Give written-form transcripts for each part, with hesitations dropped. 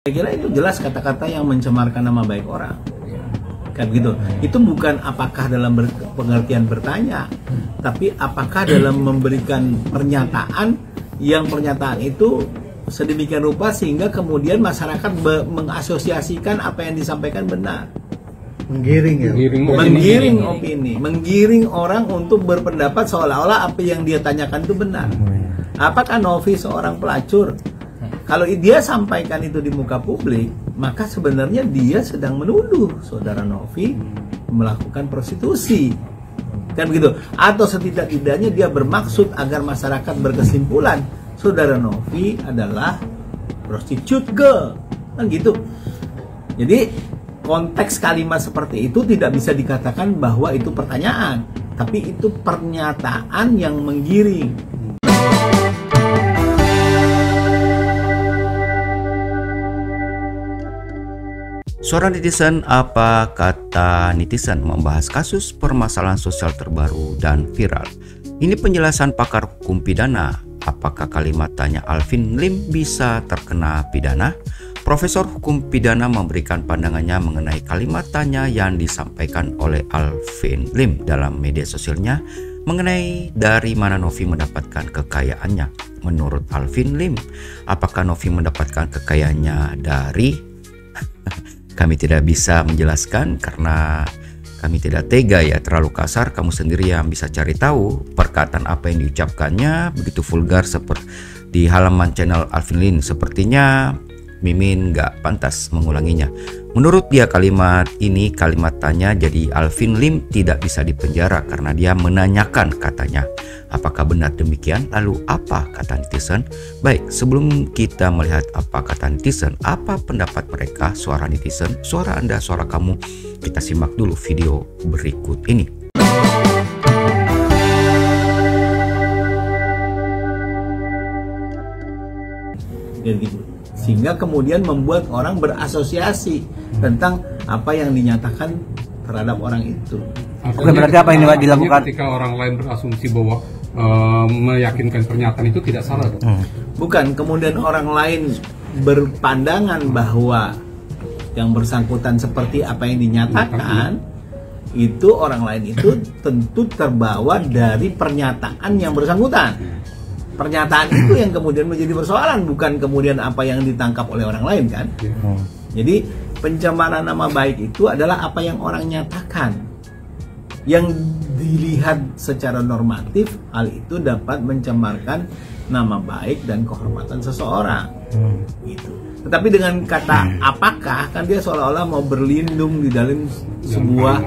Saya kira itu jelas kata-kata yang mencemarkan nama baik orang, kan gitu. Itu bukan apakah dalam pengertian bertanya, tapi apakah dalam memberikan pernyataan yang pernyataan itu sedemikian rupa sehingga kemudian masyarakat mengasosiasikan apa yang disampaikan benar. Menggiring ya, menggiring opini, menggiring orang untuk berpendapat seolah-olah apa yang dia tanyakan itu benar. Apakah Novi seorang pelacur? Kalau dia sampaikan itu di muka publik, maka sebenarnya dia sedang menuduh saudara Novi melakukan prostitusi, kan begitu? Atau setidak-tidaknya dia bermaksud agar masyarakat berkesimpulan saudara Novi adalah prostitute girl, kan gitu. Jadi konteks kalimat seperti itu tidak bisa dikatakan bahwa itu pertanyaan, tapi itu pernyataan yang menggiring. Suara netizen, apa kata netizen membahas kasus permasalahan sosial terbaru dan viral. Ini penjelasan pakar hukum pidana. Apakah kalimat tanya Alvin Lim bisa terkena pidana? Profesor hukum pidana memberikan pandangannya mengenai kalimat tanya yang disampaikan oleh Alvin Lim dalam media sosialnya mengenai dari mana Novi mendapatkan kekayaannya. Menurut Alvin Lim, apakah Novi mendapatkan kekayaannya dari kami tidak bisa menjelaskan karena kami tidak tega ya, terlalu kasar. Kamu sendiri yang bisa cari tahu perkataan apa yang diucapkannya begitu vulgar seperti di halaman channel Alvin Lim. Sepertinya Mimin gak pantas mengulanginya. Menurut dia kalimat ini kalimat tanya, jadi Alvin Lim tidak bisa dipenjara karena dia menanyakan katanya. Apakah benar demikian? Lalu apa kata netizen? Baik, sebelum kita melihat apa kata netizen, apa pendapat mereka, suara netizen, suara Anda, suara kamu, kita simak dulu video berikut ini. Gitu. Sehingga kemudian membuat orang berasosiasi tentang apa yang dinyatakan terhadap orang itu. Oke, berarti apa yang dilakukan ketika orang lain berasumsi bahwa meyakinkan pernyataan itu tidak salah? Bukan, kemudian orang lain berpandangan bahwa yang bersangkutan seperti apa yang dinyatakan, itu orang lain itu tentu terbawa dari pernyataan yang bersangkutan. Pernyataan itu yang kemudian menjadi persoalan, bukan kemudian apa yang ditangkap oleh orang lain, kan? Jadi pencemaran nama baik itu adalah apa yang orang nyatakan. Yang dilihat secara normatif, hal itu dapat mencemarkan nama baik dan kehormatan seseorang. Gitu. Tetapi dengan kata apakah, kan dia seolah-olah mau berlindung di dalam sebuah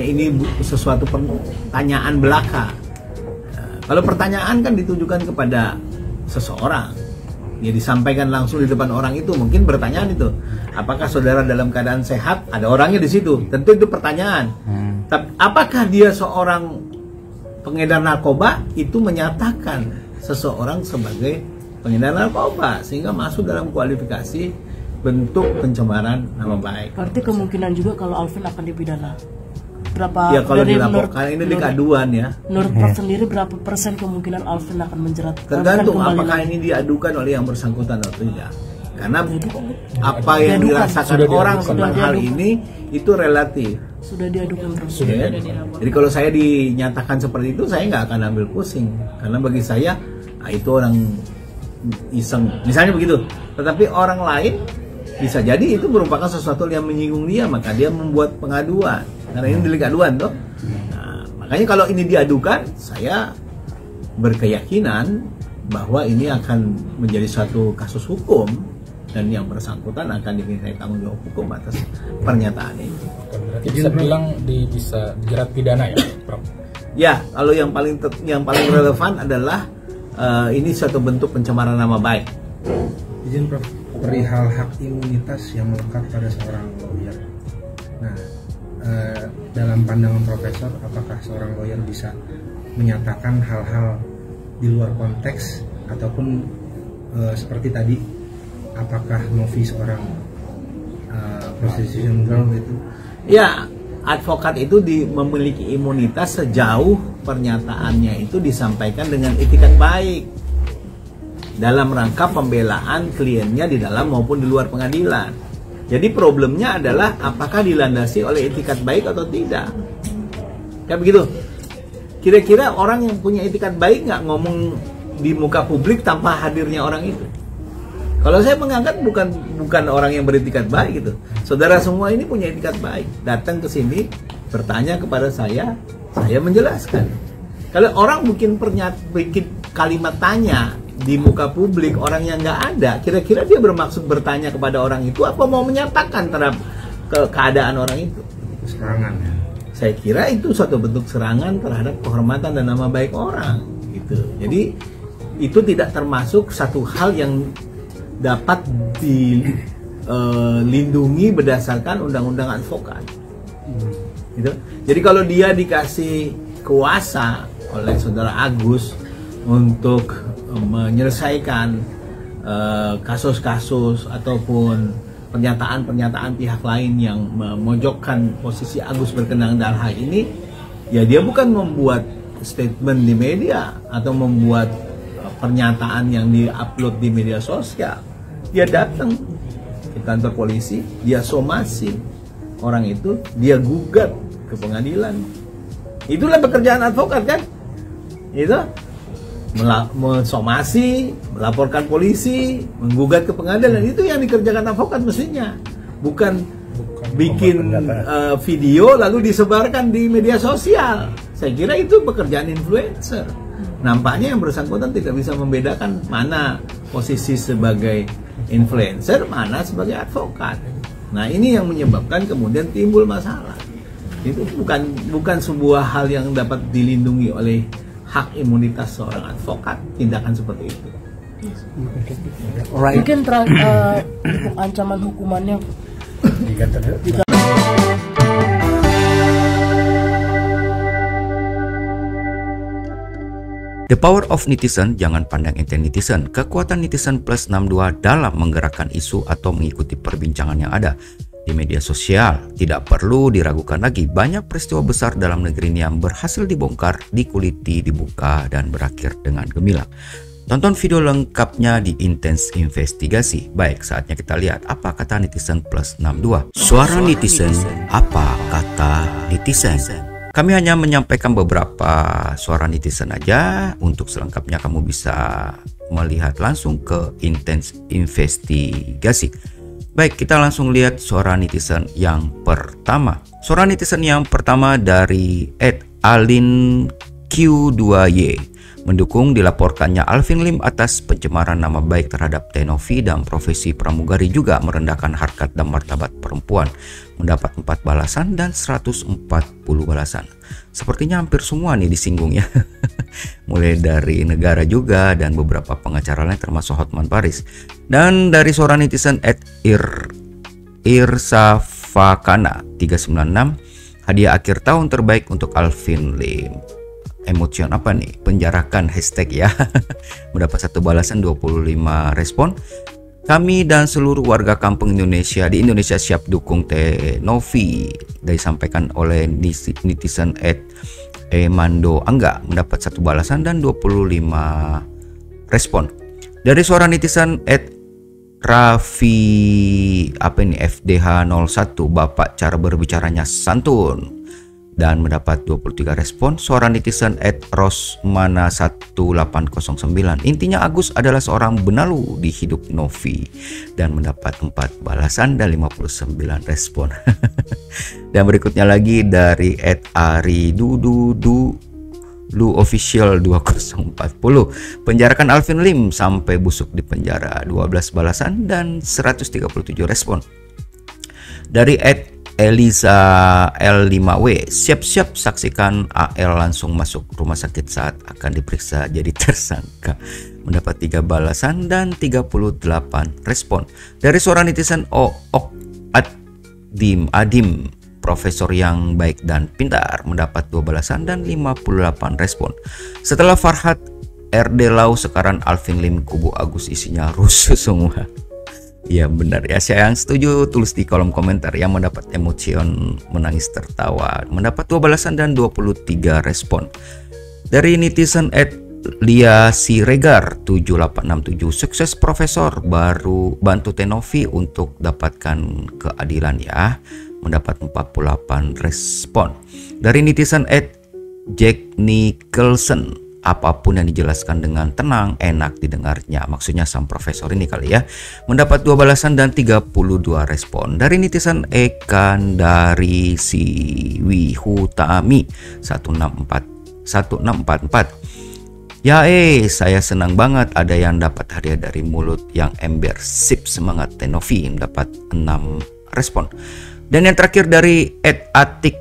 ini sesuatu pertanyaan belaka. Kalau pertanyaan kan ditujukan kepada seseorang, ya disampaikan langsung di depan orang itu, mungkin pertanyaan itu, apakah saudara dalam keadaan sehat? Ada orangnya di situ, tentu itu pertanyaan. Tapi apakah dia seorang pengedar narkoba? Itu menyatakan seseorang sebagai pengedar narkoba, sehingga masuk dalam kualifikasi bentuk pencemaran nama baik. Berarti kemungkinan juga kalau Alvin akan dipidana. Berapa ya kalau dilaporkan ini delik aduan ya. Menurut Prof sendiri berapa persen kemungkinan Alvin akan menjerat? Tergantung apakah ini diadukan oleh yang bersangkutan atau tidak. Karena apa yang dirasakan orang tentang hal ini itu relatif. Sudah diadukan terus. Ya. Jadi kalau saya dinyatakan seperti itu, saya nggak akan ambil pusing. Karena bagi saya itu orang iseng, misalnya begitu. Tetapi orang lain bisa jadi itu merupakan sesuatu yang menyinggung dia, maka dia membuat pengaduan. Karena ini delik aduan toh. Nah, makanya kalau ini diadukan, saya berkeyakinan bahwa ini akan menjadi suatu kasus hukum dan yang bersangkutan akan dimintai tanggung jawab hukum atas pernyataan ini. Berarti bisa bilang bisa dijerat pidana ya, Prof? Ya, kalau yang paling relevan adalah ini suatu bentuk pencemaran nama baik. Izin Prof, perihal hak imunitas yang melekat pada seorang lawyer. Nah, dalam pandangan profesor, apakah seorang lawyer bisa menyatakan hal-hal di luar konteks ataupun seperti tadi, apakah Novi seorang prostitution girl itu? Ya, advokat itu memiliki imunitas sejauh pernyataannya itu disampaikan dengan etikat baik. dalam rangka pembelaan kliennya di dalam maupun di luar pengadilan. Jadi problemnya adalah apakah dilandasi oleh etikat baik atau tidak. Kayak begitu. Kira-kira orang yang punya etikat baik nggak ngomong di muka publik tanpa hadirnya orang itu? Kalau saya mengangkat bukan orang yang beretikat baik gitu. Saudara semua ini punya etikat baik. Datang ke sini bertanya kepada saya menjelaskan. Kalau orang bikin kalimat tanya di muka publik orang yang nggak ada, kira-kira dia bermaksud bertanya kepada orang itu apa mau menyatakan terhadap keadaan orang itu? Serangan ya. Saya kira itu suatu bentuk serangan terhadap kehormatan dan nama baik orang gitu. Jadi itu tidak termasuk satu hal yang dapat dilindungi berdasarkan undang-undang advokat. Gitu. Jadi kalau dia dikasih kuasa oleh saudara Agus untuk menyelesaikan kasus-kasus ataupun pernyataan-pernyataan pihak lain yang memojokkan posisi Agus berkenaan dalam hal ini, ya dia bukan membuat statement di media atau membuat pernyataan yang diupload di media sosial. Dia datang ke kantor polisi, dia somasi orang itu, dia gugat ke pengadilan. Itulah pekerjaan advokat kan? Itu mensomasi, melaporkan polisi, menggugat ke pengadilan. Itu yang dikerjakan advokat mestinya. Bukan bikin video lalu disebarkan di media sosial. Saya kira itu pekerjaan influencer. Nampaknya yang bersangkutan tidak bisa membedakan mana posisi sebagai influencer, mana sebagai advokat. Nah, ini yang menyebabkan kemudian timbul masalah. Itu bukan sebuah hal yang dapat dilindungi oleh hak imunitas seorang advokat, tindakan seperti itu. Right. Mungkin untuk ancaman hukumannya The power of netizen, jangan pandang enteng netizen. Kekuatan netizen plus 62 dalam menggerakkan isu atau mengikuti perbincangan yang ada di media sosial. Tidak perlu diragukan lagi, banyak peristiwa besar dalam negeri ini yang berhasil dibongkar, dikuliti, dibuka, dan berakhir dengan gemilang. Tonton video lengkapnya di Intens Investigasi. Baik, saatnya kita lihat apa kata netizen plus 62. Suara netizen, apa kata netizen? Kami hanya menyampaikan beberapa suara netizen aja. Untuk selengkapnya kamu bisa melihat langsung ke Intens Investigasi. Baik, kita langsung lihat suara netizen yang pertama. Suara netizen yang pertama dari @alinq2y. Mendukung dilaporkannya Alvin Lim atas pencemaran nama baik terhadap Tenovi dan profesi pramugari, juga merendahkan harkat dan martabat perempuan. Mendapat 4 balasan dan 140 balasan. Sepertinya hampir semua nih disinggung ya. Mulai dari negara juga dan beberapa pengacara lain termasuk Hotman Paris. Dan dari suara netizen @irsafakana 396, hadiah akhir tahun terbaik untuk Alvin Lim. Emocion apa nih? Penjarakan hashtag ya. Mendapat 1 balasan, 25 respon. Kami dan seluruh warga kampung Indonesia di Indonesia siap dukung Tenovi. Disampaikan oleh netizen @emando angga, mendapat 1 balasan dan 25 respon. Dari suara netizen @Raffi FDH01, Bapak cara berbicaranya santun, dan mendapat 23 respon. Suara netizen @rosmana1809, intinya Agus adalah seorang benalu di hidup Novi, dan mendapat 4 balasan dan 59 respon. Dan berikutnya lagi dari @aridududu_official 2040, penjarakan Alvin Lim sampai busuk di penjara, 12 balasan dan 137 respon. Dari Eliza L5W, siap-siap saksikan AL langsung masuk rumah sakit saat akan diperiksa jadi tersangka, mendapat 3 balasan dan 38 respon. Dari suara netizen Adim, profesor yang baik dan pintar, mendapat 2 balasan dan 58 respon. Setelah Farhad RD Lau, sekarang Alvin Lim kubu Agus isinya rusuh semua. Ya benar ya, saya yang setuju tulis di kolom komentar. Yang mendapat emocion menangis tertawa mendapat 2 balasan dan 23 respon. Dari netizen Lia Siregar 7867, sukses Profesor, baru bantu Tenovi untuk dapatkan keadilan ya, mendapat 48 respon. Dari netizen Jack Nicholson, apapun yang dijelaskan dengan tenang, enak didengarnya. Maksudnya sang profesor ini kali ya. Mendapat 2 balasan dan 32 respon. Dari netizen Ekandari Siwihutami 1644. Ya saya senang banget ada yang dapat hadiah dari mulut yang ember. Sip, semangat Tenovi, mendapat 6 respon. Dan yang terakhir dari Atik,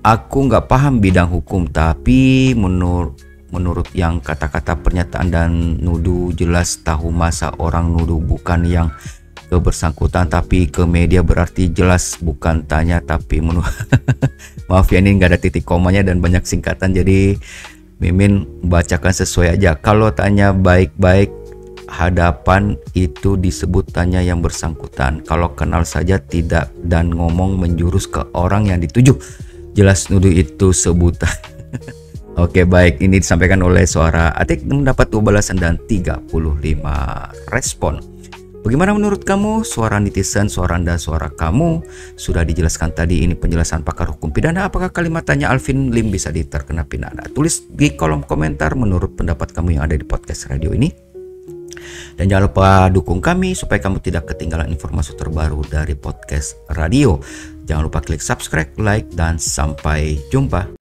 aku nggak paham bidang hukum, tapi menurut yang kata-kata pernyataan dan nuduh jelas tahu masa orang nuduh bukan yang kebersangkutan tapi ke media, berarti jelas bukan tanya tapi maaf ya, ini nggak ada titik komanya dan banyak singkatan, jadi Mimin bacakan sesuai aja. Kalau tanya baik-baik hadapan itu disebut tanya yang bersangkutan. Kalau kenal saja tidak dan ngomong menjurus ke orang yang dituju, jelas nuduh itu sebutan. Oke baik, ini disampaikan oleh Suara Atik, mendapat 2 balasan dan 35 respon. Bagaimana menurut kamu? Suara netizen, suara Anda, suara kamu. Sudah dijelaskan tadi, ini penjelasan pakar hukum pidana. Apakah kalimat tanya Alvin Lim bisa diterkena pidana? Tulis di kolom komentar menurut pendapat kamu yang ada di podcast radio ini. Dan jangan lupa dukung kami supaya kamu tidak ketinggalan informasi terbaru dari podcast radio. Jangan lupa klik subscribe, like, dan sampai jumpa.